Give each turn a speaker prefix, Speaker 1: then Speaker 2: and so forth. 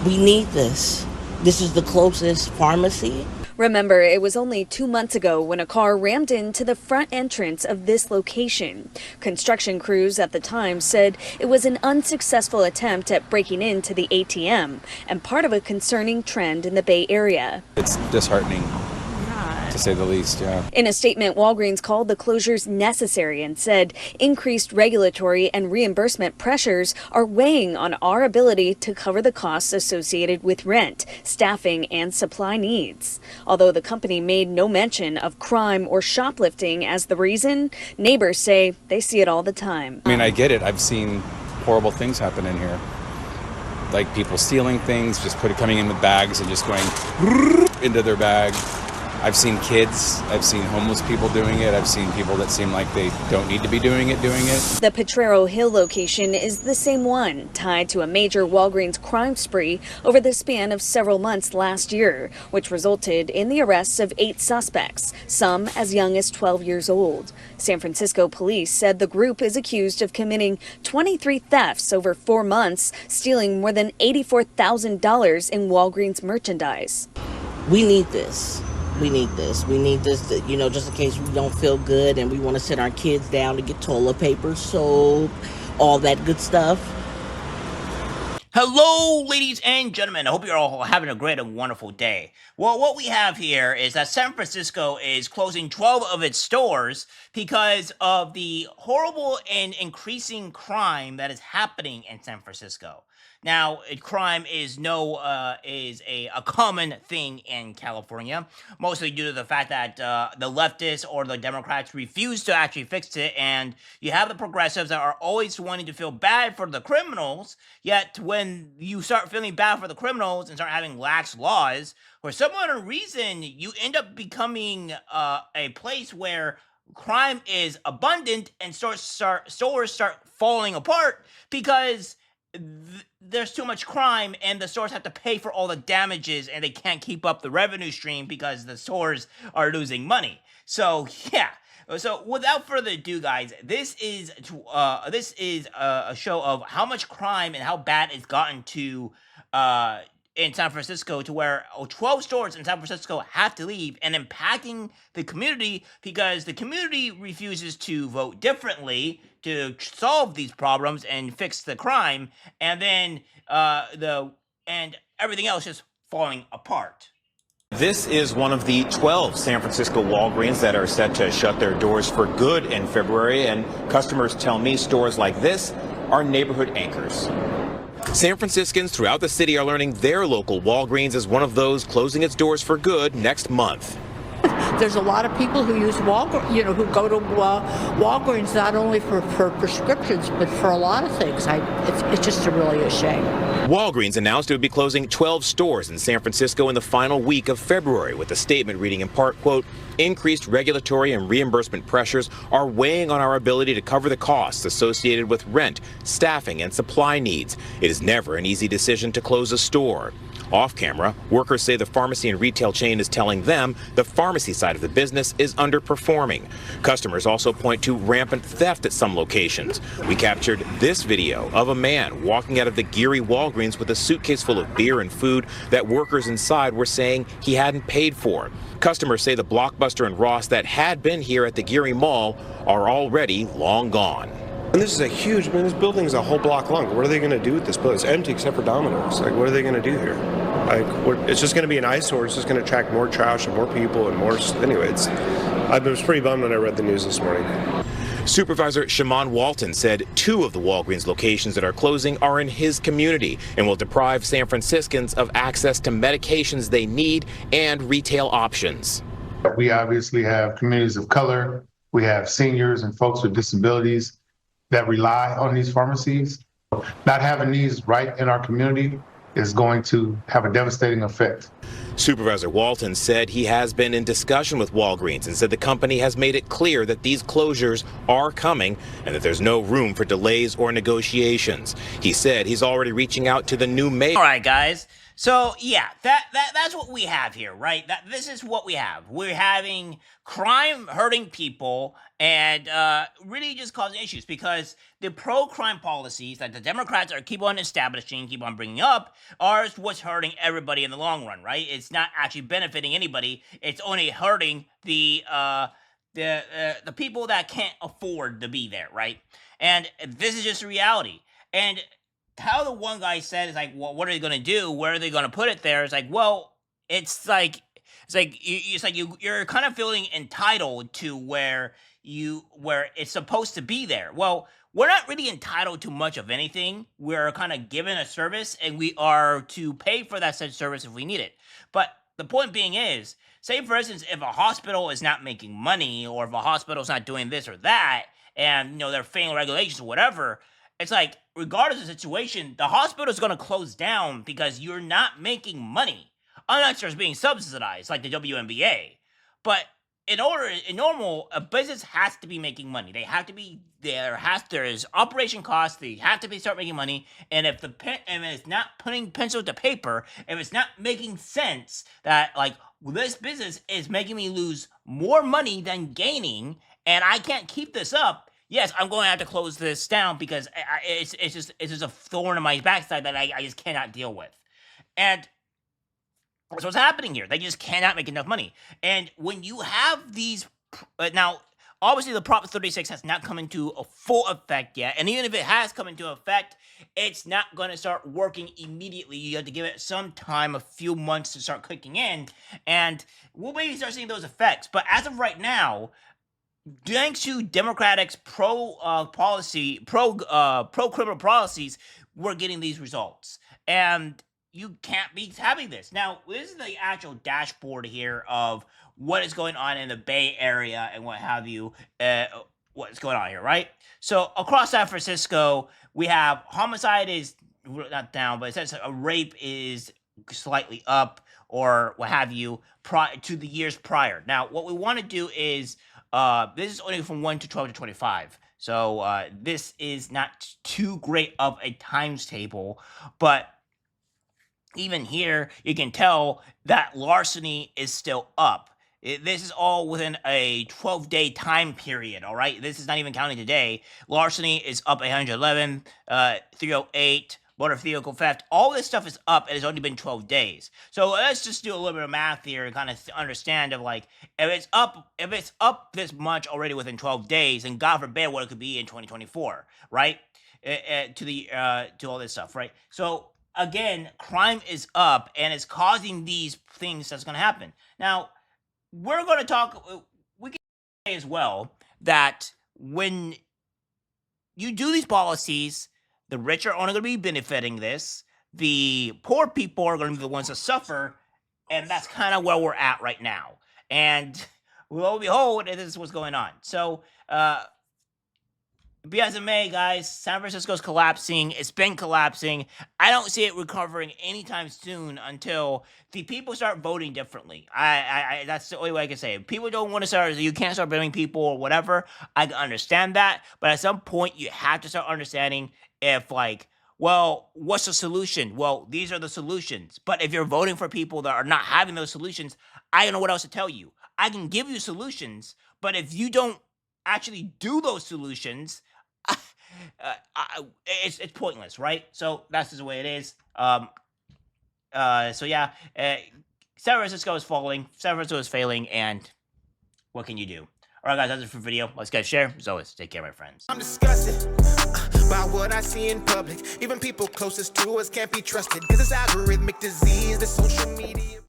Speaker 1: We need this. This is the closest pharmacy.
Speaker 2: Remember, it was only 2 months ago when a car rammed into the front entrance of this location. Construction crews at the time said it was an unsuccessful attempt at breaking into the ATM and part of a concerning trend in the Bay Area.
Speaker 3: It's disheartening, to say the least, yeah.
Speaker 2: In a statement, Walgreens called the closures necessary and said increased regulatory and reimbursement pressures are weighing on our ability to cover the costs associated with rent, staffing, and supply needs. Although the company made no mention of crime or shoplifting as the reason, neighbors say they see it all the time.
Speaker 3: I mean, I get it. I've seen horrible things happen in here. Like people stealing things, just coming in with bags and just going into their bag. I've seen kids, I've seen homeless people doing it, I've seen people that seem like they don't need to be doing it.
Speaker 2: The Potrero Hill location is the same one, tied to a major Walgreens crime spree over the span of several months last year, which resulted in the arrests of 8 suspects, some as young as 12 years old. San Francisco police said the group is accused of committing 23 thefts over 4 months, stealing more than $84,000 in Walgreens merchandise.
Speaker 1: We need this. We need this. We need this, just in case we don't feel good and we want to send our kids down to get toilet paper, soap, all that good stuff.
Speaker 4: Hello, ladies and gentlemen. I hope you're all having a great and wonderful day. Well, what we have here is that San Francisco is closing 12 of its stores because of the horrible and increasing crime that is happening in San Francisco. Now, crime is a common thing in California, mostly due to the fact that the leftists or the Democrats refuse to actually fix it, and you have the progressives that are always wanting to feel bad for the criminals, yet when you start feeling bad for the criminals and start having lax laws, for some other reason, you end up becoming a place where crime is abundant and stores start falling apart because there's too much crime and the stores have to pay for all the damages and they can't keep up the revenue stream because the stores are losing money. So yeah. So without further ado, guys, this is a show of how much crime and how bad it's gotten to in San Francisco, to where 12 stores in San Francisco have to leave and impacting the community because the community refuses to vote differently to solve these problems and fix the crime, and then everything else is falling apart.
Speaker 5: This is one of the 12 San Francisco Walgreens that are set to shut their doors for good in February, and customers tell me stores like this are neighborhood anchors. San Franciscans throughout the city are learning their local Walgreens is one of those closing its doors for good next month.
Speaker 6: There's a lot of people who use who go to Walgreens not only for prescriptions, but for a lot of things. It's just really a shame.
Speaker 5: Walgreens announced it would be closing 12 stores in San Francisco in the final week of February, with a statement reading in part, quote, "Increased regulatory and reimbursement pressures are weighing on our ability to cover the costs associated with rent, staffing, and supply needs. It is never an easy decision to close a store." Off camera, workers say the pharmacy and retail chain is telling them the pharmacy side of the business is underperforming. Customers also point to rampant theft at some locations. We captured this video of a man walking out of the Geary Walgreens with a suitcase full of beer and food that workers inside were saying he hadn't paid for. Customers say the Blockbuster and Ross that had been here at the Geary Mall are already long gone.
Speaker 7: And this is this building is a whole block long. What are they going to do with this building? It's empty except for Domino's. Like, what are they going to do here? It's just going to be an eyesore. It's just going to attract more trash and more people and more. Anyway, I was pretty bummed when I read the news this morning.
Speaker 5: Supervisor Shaman Walton said 2 of the Walgreens locations that are closing are in his community and will deprive San Franciscans of access to medications they need and retail options.
Speaker 8: We obviously have communities of color. We have seniors and folks with disabilities that rely on these pharmacies. Not having these right in our community is going to have a devastating effect.
Speaker 5: Supervisor Walton said he has been in discussion with Walgreens and said the company has made it clear that these closures are coming and that there's no room for delays or negotiations. He said he's already reaching out to the new mayor.
Speaker 4: All right, guys. So yeah, that's what we have here, right? This is what we have. We're having crime hurting people and really just causing issues because the pro-crime policies that the Democrats are keep on establishing, keep on bringing up, are what's hurting everybody in the long run, right? It's not actually benefiting anybody. It's only hurting the people that can't afford to be there, right? And this is just a reality. And how the one guy said is like, well, what are they going to do? Where are they going to put it there? It's like, well, you're kind of feeling entitled to where it's supposed to be there. Well, we're not really entitled to much of anything. We're kind of given a service and we are to pay for that said service if we need it. But the point being is, say for instance, if a hospital is not making money or if a hospital is not doing this or that, and they're failing regulations or whatever, it's like, regardless of the situation, the hospital is going to close down because you're not making money, unless it's being subsidized, like the WNBA. But in normal, a business has to be making money. They have to be there's operation costs. They have to start making money. And if it's not putting pencil to paper, if it's not making sense that like this business is making me lose more money than gaining, and I can't keep this up. Yes, I'm going to have to close this down because it's just a thorn in my backside that I just cannot deal with. And that's what's happening here. They just cannot make enough money. And when you have these... now, obviously, the Prop 36 has not come into a full effect yet. And even if it has come into effect, it's not going to start working immediately. You have to give it some time, a few months to start kicking in. And we'll maybe start seeing those effects. But as of right now, thanks to Democrats' pro-criminal policies, we're getting these results. And you can't be having this. Now, this is the actual dashboard here of what is going on in the Bay Area and what have you, what's going on here, right? So, across San Francisco, we have homicide is not down, but it says a rape is slightly up or what have you to the years prior. Now, what we want to do is... this is only from 1 to 12 to 25. So this is not too great of a times table. But even here, you can tell that larceny is still up. This is all within a 12-day time period, all right? This is not even counting today. Larceny is up 111, 308, motor vehicle theft. All this stuff is up, and it's only been 12 days. So let's just do a little bit of math here and kind of understand of like, if it's up this much already within 12 days, and God forbid what it could be in 2024, right? To all this stuff, right? So again, crime is up, and it's causing these things that's going to happen. Now, we're going to talk. We can say as well that when you do these policies, the rich are only going to be benefiting this. The poor people are going to be the ones that suffer. And that's kind of where we're at right now. And lo and behold, this is what's going on. So, be as it may, guys, San Francisco's collapsing. It's been collapsing. I don't see it recovering anytime soon until the people start voting differently. That's the only way I can say it. People don't want to start, you can't start blaming people or whatever. I can understand that. But at some point, you have to start understanding if, like, well, what's the solution? Well, these are the solutions. But if you're voting for people that are not having those solutions, I don't know what else to tell you. I can give you solutions, but if you don't actually do those solutions, it's pointless, right? So that's just the way it is. So yeah, San Francisco is falling, San Francisco is failing, and what can you do? All right, guys, that's it for the video. Let's get a share. As always, take care, my friends.
Speaker 9: I'm disgusted by what I see in public. Even people closest to us can't be trusted. This is algorithmic disease, the social media.